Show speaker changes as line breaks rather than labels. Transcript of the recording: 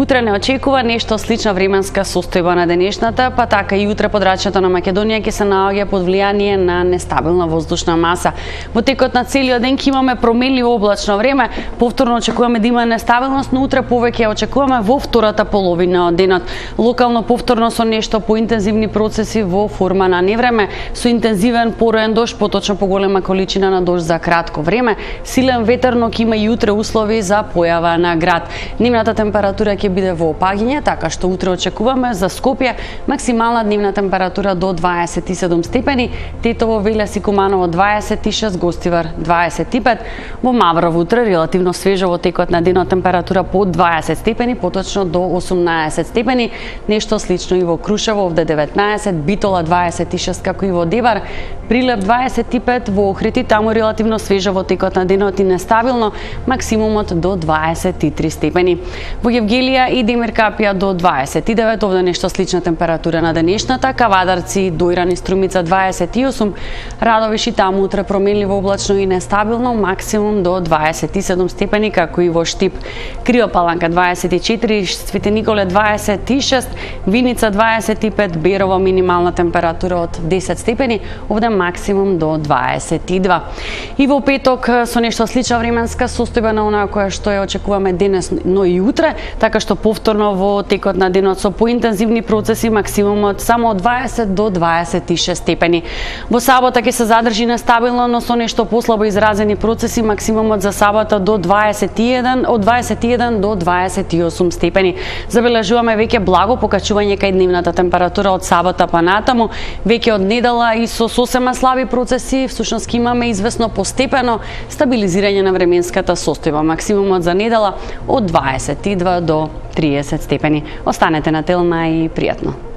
Утре не очекува нешто слична временска состојба на денешната, па така и утре подрачјето на Македонија ќе се наоѓа под влијание на нестабилна воздушна маса. Во текот на целиот ден ќе имаме променливо облачно време, повторно очекуваме да има нестабилност, но утре повеќе очекуваме во втората половина од денот. Локално повторно со нешто поинтензивни процеси во форма на невреме, со интензивен пороен дожд, поточно поголема количина на дожд за кратко време, силен ветер, но ќе има и утре услови за појава на град. Дневната температура ќе биде во опаѓање, така што утре очекуваме за Скопје максимална дневна температура до 27 степени, Тетово, Велес и Куманово 26, Гостивар 25, во Маврово утре релативно свежо во текот на денот температура под 20 степени, поточно до 18 степени, нешто слично и во Крушево, овде 19, Битола 26 како и во Девар, Прилеп 25, во Охрид, таму релативно свежо во текот на денот и нестабилно, максимумот до 23 степени. Во Евгелија и Демир Капија до 29, овде нешто слична температура на денешната, Кавадарци, Дојран и Струмица 28, Радовиш и таму утре променливо облачно и нестабилно, максимум до 27 степени, како и во Штип. Криопаланка 24, Свети Николе 26, Виница 25, Берово минимална температура од 10 степени, овде максимум до 22. И во петок со нешто слична временска состојба на она која што ја очекуваме денес, но и утре, така што повторно во текот на денот со поинтензивни процеси максимумот само од 20 до 26 степени. Во сабота ќе се задржи нестабилно, но со нешто послабо изразени процеси, максимумот за сабота од 21 до 28 степени. Забележуваме веќе благо покачување кај дневната температура од сабота па натаму, веќе од недела и со сосема слаби процеси, всушност имаме известно постепено стабилизирање на временската состојба. Максимумот за недела од 22 до 30 степени. Останете на Телма и пријатно.